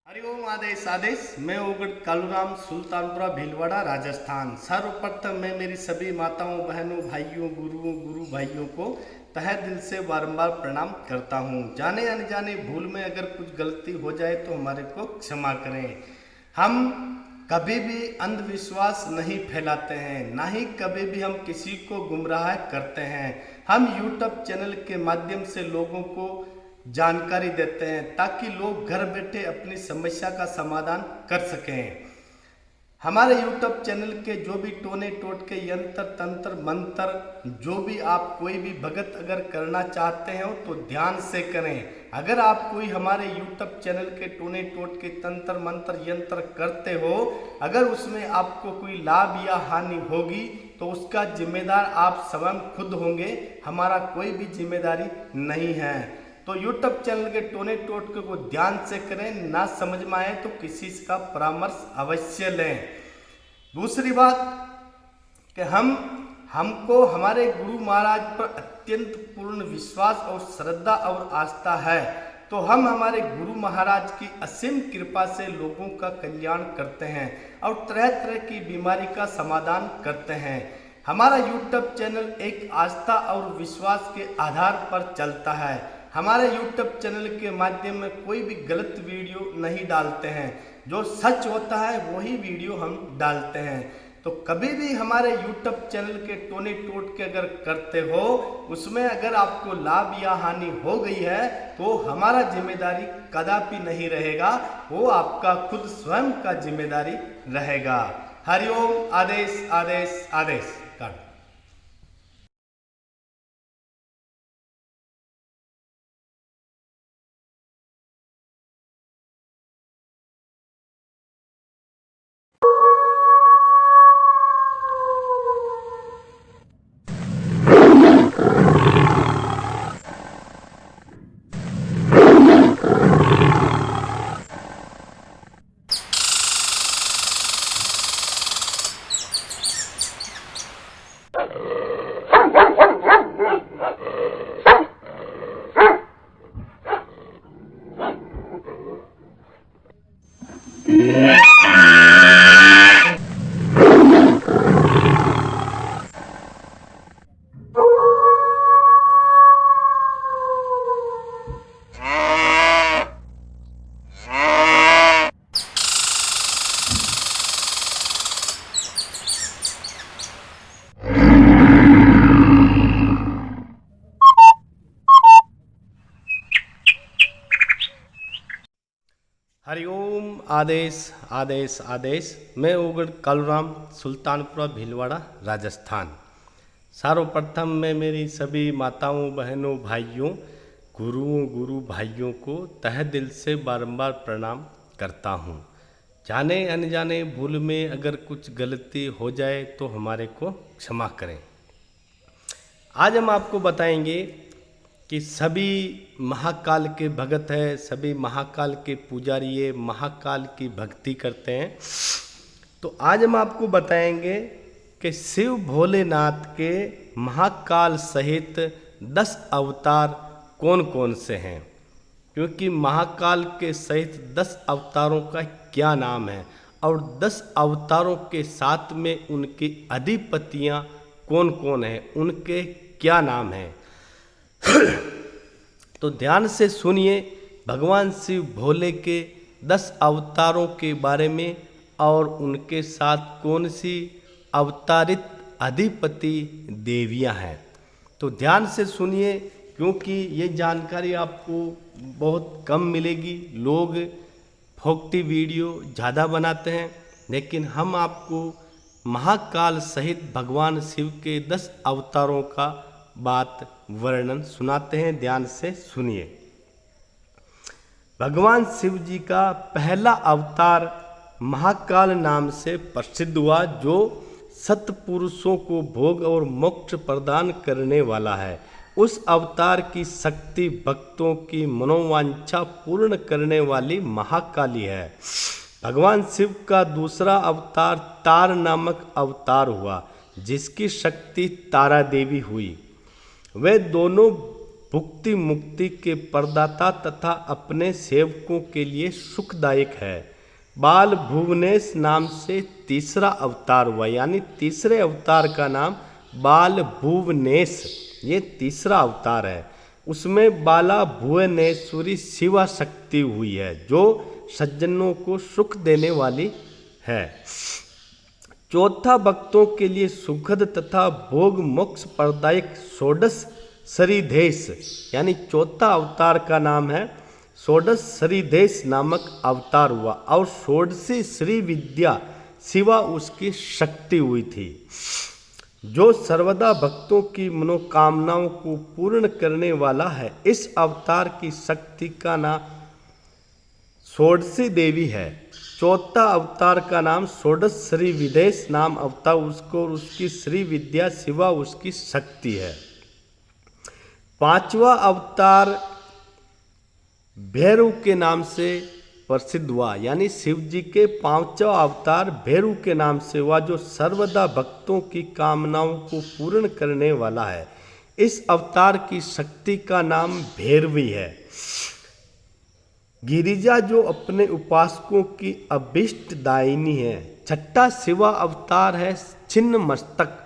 हरिओम आदेश आदेश। मैं ओगड़ कालूराम, सुल्तानपुरा, भीलवाड़ा, राजस्थान। सर्वप्रथम मैं मेरी सभी माताओं, बहनों, भाइयों, गुरु भाइयों को तहे दिल से बारंबार प्रणाम करता हूँ। जाने अनजाने भूल में अगर कुछ गलती हो जाए तो हमारे को क्षमा करें। हम कभी भी अंधविश्वास नहीं फैलाते हैं, ना ही कभी भी हम किसी को गुमराह करते हैं। हम यूट्यूब चैनल के माध्यम से लोगों को जानकारी देते हैं ताकि लोग घर बैठे अपनी समस्या का समाधान कर सकें। हमारे यूट्यूब चैनल के जो भी टोने टोटके, यंत्र तंत्र मंत्र, जो भी आप कोई भी भगत अगर करना चाहते हो तो ध्यान से करें। अगर आप कोई हमारे यूट्यूब चैनल के टोने टोटके, तंत्र मंत्र, यंत्र करते हो, अगर उसमें आपको कोई लाभ या हानि होगी तो उसका जिम्मेदार आप स्वयं खुद होंगे, हमारा कोई भी जिम्मेदारी नहीं है। तो यूट्यूब चैनल के टोने टोटके को ध्यान से करें, ना समझ में आए तो किसी का परामर्श अवश्य लें। दूसरी बात कि हमको हमारे गुरु महाराज पर अत्यंत पूर्ण विश्वास और श्रद्धा और आस्था है, तो हम हमारे गुरु महाराज की असीम कृपा से लोगों का कल्याण करते हैं और तरह तरह की बीमारी का समाधान करते हैं। हमारा यूट्यूब चैनल एक आस्था और विश्वास के आधार पर चलता है। हमारे यूट्यूब चैनल के माध्यम में कोई भी गलत वीडियो नहीं डालते हैं, जो सच होता है वही वीडियो हम डालते हैं। तो कभी भी हमारे यूट्यूब चैनल के टोने टोट के अगर करते हो, उसमें अगर आपको लाभ या हानि हो गई है तो हमारा जिम्मेदारी कदापि नहीं रहेगा, वो आपका खुद स्वयं का जिम्मेदारी रहेगा। हरिओम आदेश आदेश आदेश। हरिओम आदेश आदेश आदेश। मैं ओगड़ कालूराम, सुल्तानपुरा, भीलवाड़ा, राजस्थान। सर्वप्रथम मैं मेरी सभी माताओं, बहनों, भाइयों, गुरु भाइयों को तहे दिल से बारंबार प्रणाम करता हूँ। जाने अनजाने भूल में अगर कुछ गलती हो जाए तो हमारे को क्षमा करें। आज हम आपको बताएंगे कि सभी महाकाल के भगत है, सभी महाकाल के पुजारी ये महाकाल की भक्ति करते हैं। तो आज हम आपको बताएंगे कि शिव भोलेनाथ के महाकाल सहित 10 अवतार कौन कौन से हैं, क्योंकि महाकाल के सहित 10 अवतारों का क्या नाम है और 10 अवतारों के साथ में उनकी अधिपतियाँ कौन कौन हैं, उनके क्या नाम हैं। तो ध्यान से सुनिए भगवान शिव भोले के 10 अवतारों के बारे में और उनके साथ कौन सी अवतारित अधिपति देवियां हैं। तो ध्यान से सुनिए, क्योंकि ये जानकारी आपको बहुत कम मिलेगी। लोग फोकटी वीडियो ज़्यादा बनाते हैं, लेकिन हम आपको महाकाल सहित भगवान शिव के 10 अवतारों का बात वर्णन सुनाते हैं। ध्यान से सुनिए। भगवान शिव जी का पहला अवतार महाकाल नाम से प्रसिद्ध हुआ, जो सत्पुरुषों को भोग और मोक्ष प्रदान करने वाला है। उस अवतार की शक्ति भक्तों की मनोवांछा पूर्ण करने वाली महाकाली है। भगवान शिव का दूसरा अवतार तार नामक अवतार हुआ, जिसकी शक्ति तारा देवी हुई। वे दोनों भुक्ति मुक्ति के प्रदाता तथा अपने सेवकों के लिए सुखदायक है। बाल भुवनेश नाम से तीसरा अवतार हुआ, यानी तीसरे अवतार का नाम बाल भुवनेश, ये तीसरा अवतार है। उसमें बाला भुवनेश्वरी शिवा शक्ति हुई है जो सज्जनों को सुख देने वाली है। चौथा भक्तों के लिए सुखद तथा भोग मोक्ष प्रदायक षोडश सरिदेश, यानी चौथा अवतार का नाम है षोडश सरिदेश नामक अवतार हुआ, और षोडशी श्री विद्या शिवा उसकी शक्ति हुई थी जो सर्वदा भक्तों की मनोकामनाओं को पूर्ण करने वाला है। इस अवतार की शक्ति का नाम षोडशी देवी है। चौथा अवतार का नाम षोडश श्री विदेश नाम अवतार, उसको उसकी श्री विद्या शिवा उसकी शक्ति है। पांचवा अवतार भैरव के नाम से प्रसिद्ध हुआ, यानी शिव जी के पांचवा अवतार भैरव के नाम से हुआ जो सर्वदा भक्तों की कामनाओं को पूर्ण करने वाला है। इस अवतार की शक्ति का नाम भैरवी है। गिरिजा जो अपने उपासकों की अभिष्ट दायिनी है। छठा शिवा अवतार है छिन्न मस्तक,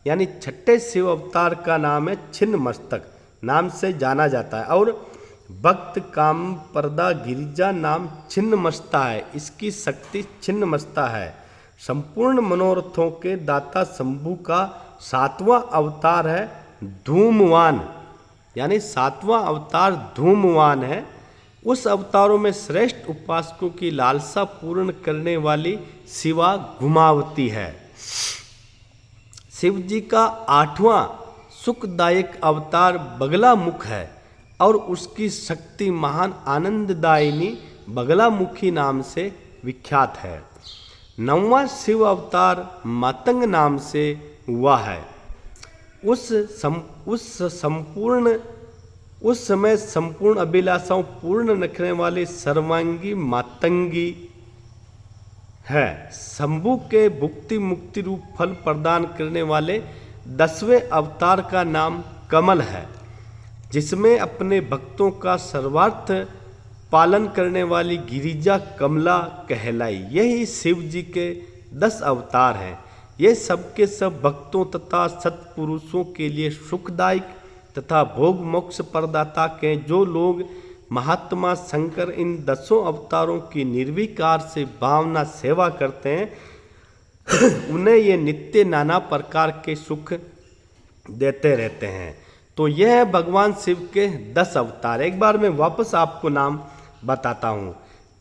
यानी छठे शिव अवतार का नाम है छिन्न मस्तक नाम से जाना जाता है, और भक्त काम पर्दा गिरिजा नाम छिन्न मस्ता है। इसकी शक्ति छिन्न मस्ता है। संपूर्ण मनोरथों के दाता शंभु का सातवां अवतार है धूमवान, यानी सातवां अवतार धूमवान है। उस अवतारों में श्रेष्ठ उपासकों की लालसा पूर्ण करने वाली शिवा घुमावती है। शिव जी का आठवां सुखदायक अवतार बगला मुख है और उसकी शक्ति महान आनंददायिनी बगलामुखी नाम से विख्यात है। नौवां शिव अवतार मातंग नाम से हुआ है। उस समय संपूर्ण अभिलाषाओं पूर्ण रखने वाले सर्वांगी मातंगी है। शंभु के भुक्ति मुक्ति रूप फल प्रदान करने वाले 10वें अवतार का नाम कमल है, जिसमें अपने भक्तों का सर्वार्थ पालन करने वाली गिरिजा कमला कहलाई। यही शिव जी के 10 अवतार हैं। ये सबके सब भक्तों तथा सत्पुरुषों के लिए सुखदायक तथा भोग मोक्ष प्रदाता के। जो लोग महात्मा शंकर इन 10 अवतारों की निर्विकार से भावना सेवा करते हैं उन्हें ये नित्य नाना प्रकार के सुख देते रहते हैं। तो यह है भगवान शिव के 10 अवतार। एक बार मैं वापस आपको नाम बताता हूँ।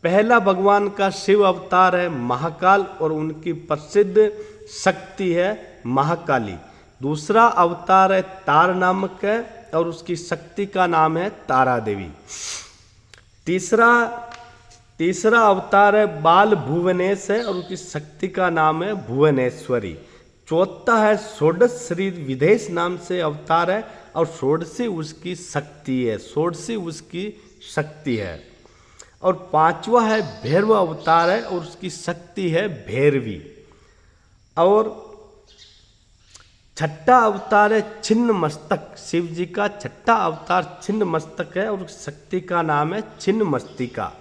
पहला भगवान का शिव अवतार है महाकाल और उनकी प्रसिद्ध शक्ति है महाकाली। दूसरा अवतार है तार नामक है और उसकी शक्ति का नाम है तारा देवी। तीसरा अवतार है बाल भुवनेश है और उसकी शक्ति का नाम है भुवनेश्वरी। चौथा है षोडश श्री विदेश नाम से अवतार है और षोडशी उसकी शक्ति है, षोडशी उसकी शक्ति है। और पांचवा है भैरव अवतार है और उसकी शक्ति है भैरवी। और छठा अवतार है छिन्न मस्तक। शिव जी का छठा अवतार छिन्न मस्तक है और उस शक्ति का नाम है छिन्न मस्तिका।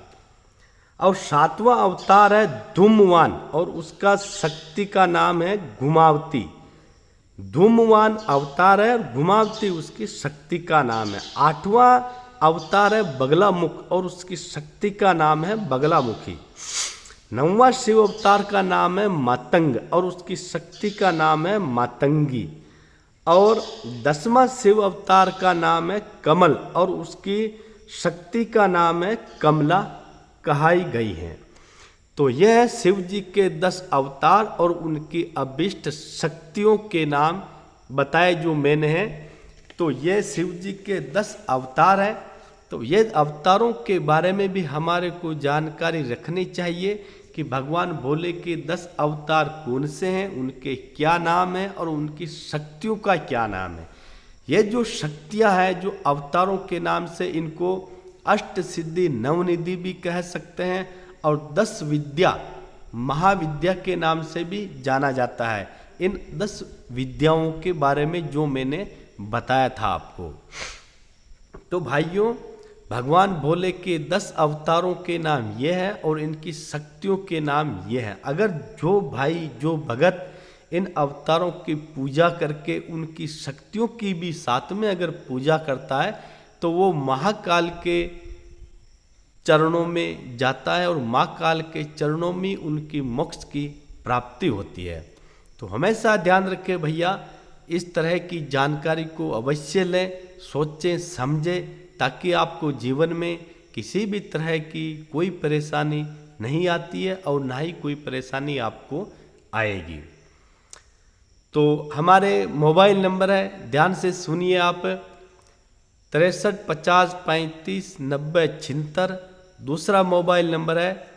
और सातवां अवतार है धूमवान और उसका शक्ति का नाम है घुमावती। धूमवान अवतार है और घुमावती उसकी शक्ति का नाम है। आठवां अवतार है बगलामुख और उसकी शक्ति का नाम है बगलामुखी। नौवां शिव अवतार का नाम है मातंग और उसकी शक्ति का नाम है मातंगी। और 10वां शिव अवतार का नाम है कमल और उसकी शक्ति का नाम है कमला कहाई गई है। तो यह है शिव जी के 10 अवतार और उनकी अभिष्ट शक्तियों के नाम बताए जो मैंने हैं। तो यह शिव जी के 10 अवतार हैं। तो ये अवतारों के बारे में भी हमारे को जानकारी रखनी चाहिए कि भगवान भोले के 10 अवतार कौन से हैं, उनके क्या नाम हैं और उनकी शक्तियों का क्या नाम है। ये जो शक्तियां हैं जो अवतारों के नाम से इनको अष्ट सिद्धि नवनिधि भी कह सकते हैं और 10 विद्या महाविद्या के नाम से भी जाना जाता है। इन 10 विद्याओं के बारे में जो मैंने बताया था आपको। तो भाइयों, भगवान भोले के 10 अवतारों के नाम ये है और इनकी शक्तियों के नाम ये है। अगर जो भाई, जो भगत इन अवतारों की पूजा करके उनकी शक्तियों की भी साथ में अगर पूजा करता है तो वो महाकाल के चरणों में जाता है और महाकाल के चरणों में उनकी मोक्ष की प्राप्ति होती है। तो हमेशा ध्यान रखें भैया, इस तरह की जानकारी को अवश्य लें, सोचें, समझें, ताकि आपको जीवन में किसी भी तरह की कोई परेशानी नहीं आती है और ना ही कोई परेशानी आपको आएगी। तो हमारे मोबाइल नंबर है, ध्यान से सुनिए आप, 63 50 35 90 76। दूसरा मोबाइल नंबर है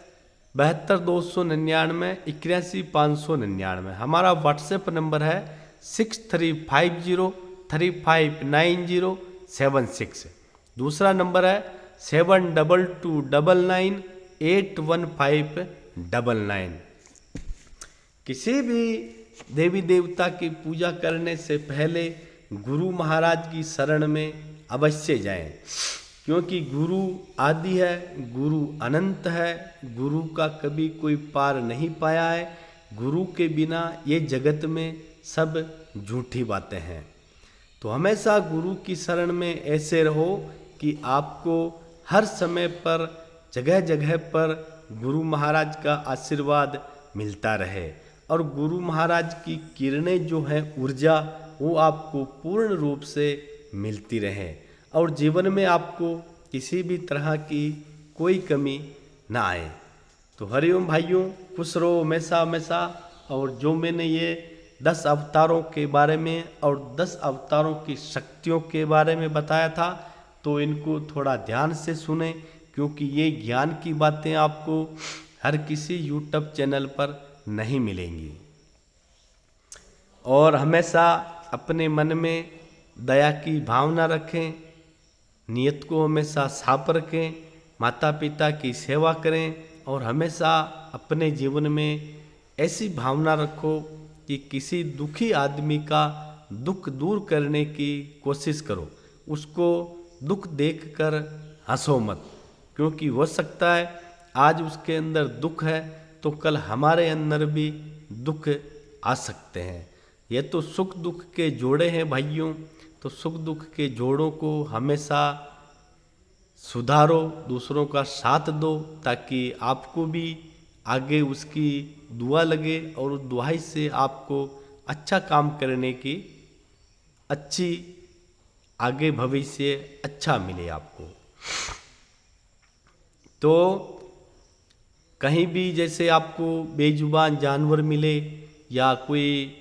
72 299 81 599। हमारा व्हाट्सएप नंबर है 6350 359076। दूसरा नंबर है 7229 81599। किसी भी देवी देवता की पूजा करने से पहले गुरु महाराज की शरण में अवश्य जाएं, क्योंकि गुरु आदि है, गुरु अनंत है, गुरु का कभी कोई पार नहीं पाया है। गुरु के बिना ये जगत में सब झूठी बातें हैं। तो हमेशा गुरु की शरण में ऐसे रहो कि आपको हर समय पर, जगह जगह पर गुरु महाराज का आशीर्वाद मिलता रहे और गुरु महाराज की किरणें जो हैं, ऊर्जा, वो आपको पूर्ण रूप से मिलती रहे और जीवन में आपको किसी भी तरह की कोई कमी ना आए। तो हरिओम भाइयों, खुश रहो हमेशा हमेशा। और जो मैंने ये 10 अवतारों के बारे में और 10 अवतारों की शक्तियों के बारे में बताया था, तो इनको थोड़ा ध्यान से सुने, क्योंकि ये ज्ञान की बातें आपको हर किसी यूट्यूब चैनल पर नहीं मिलेंगी। और हमेशा अपने मन में दया की भावना रखें, नियत को हमेशा साफ रखें, माता पिता की सेवा करें और हमेशा अपने जीवन में ऐसी भावना रखो कि किसी दुखी आदमी का दुख दूर करने की कोशिश करो। उसको दुख देखकर हंसो मत, क्योंकि हो सकता है आज उसके अंदर दुख है तो कल हमारे अंदर भी दुख आ सकते हैं। ये तो सुख दुख के जोड़े हैं भाइयों, तो सुख दुख के जोड़ों को हमेशा सुधारो, दूसरों का साथ दो, ताकि आपको भी आगे उसकी दुआ लगे और उस दुआई से आपको अच्छा काम करने की अच्छी आगे भविष्य अच्छा मिले आपको। तो कहीं भी जैसे आपको बेजुबान जानवर मिले या कोई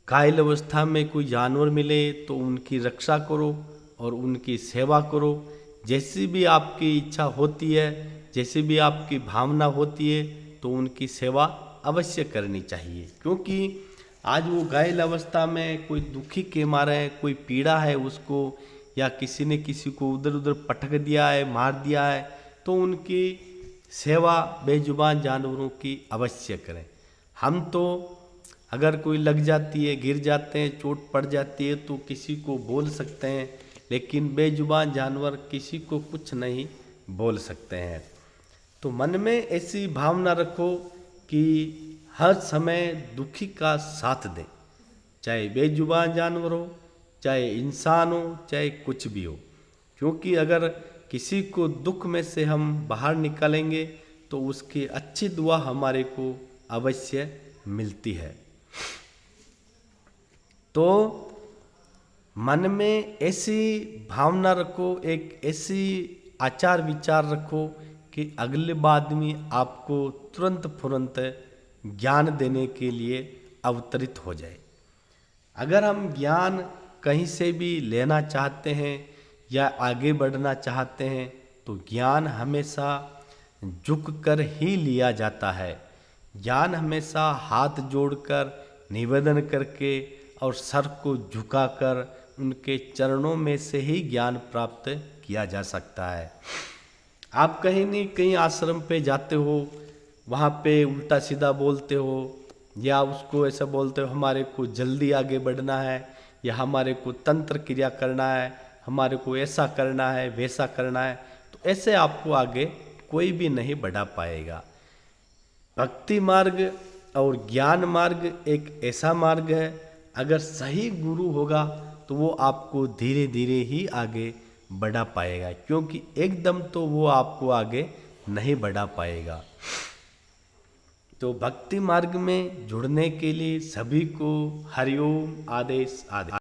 घायल अवस्था में कोई जानवर मिले तो उनकी रक्षा करो और उनकी सेवा करो। जैसी भी आपकी इच्छा होती है, जैसी भी आपकी भावना होती है, तो उनकी सेवा अवश्य करनी चाहिए, क्योंकि आज वो घायल अवस्था में कोई दुखी के मारे कोई पीड़ा है उसको, या किसी ने किसी को उधर उधर पटक दिया है, मार दिया है, तो उनकी सेवा बेजुबान जानवरों की अवश्य करें। हम तो अगर कोई लग जाती है, गिर जाते हैं, चोट पड़ जाती है तो किसी को बोल सकते हैं, लेकिन बेजुबान जानवर किसी को कुछ नहीं बोल सकते हैं। तो मन में ऐसी भावना रखो कि हर समय दुखी का साथ दें, चाहे बेजुबान जानवर हो, चाहे इंसान हो, चाहे कुछ भी हो, क्योंकि अगर किसी को दुख में से हम बाहर निकालेंगे तो उसकी अच्छी दुआ हमारे को अवश्य मिलती है। तो मन में ऐसी भावना रखो, एक ऐसी आचार विचार रखो कि अगले आदमी आपको तुरंत फुरंत ज्ञान देने के लिए अवतरित हो जाए। अगर हम ज्ञान कहीं से भी लेना चाहते हैं या आगे बढ़ना चाहते हैं तो ज्ञान हमेशा झुक कर ही लिया जाता है। ज्ञान हमेशा हाथ जोड़कर, निवेदन करके और सर को झुकाकर उनके चरणों में से ही ज्ञान प्राप्त किया जा सकता है। आप कहीं नहीं कहीं आश्रम पे जाते हो, वहाँ पे उल्टा सीधा बोलते हो या उसको ऐसा बोलते हो हमारे को जल्दी आगे बढ़ना है या हमारे को तंत्र क्रिया करना है, हमारे को ऐसा करना है वैसा करना है, तो ऐसे आपको आगे कोई भी नहीं बढ़ा पाएगा। भक्ति मार्ग और ज्ञान मार्ग एक ऐसा मार्ग है, अगर सही गुरु होगा तो वो आपको धीरे धीरे ही आगे बढ़ा पाएगा, क्योंकि एकदम तो वो आपको आगे नहीं बढ़ा पाएगा। तो भक्ति मार्ग में जुड़ने के लिए सभी को हरिओम आदेश आदेश।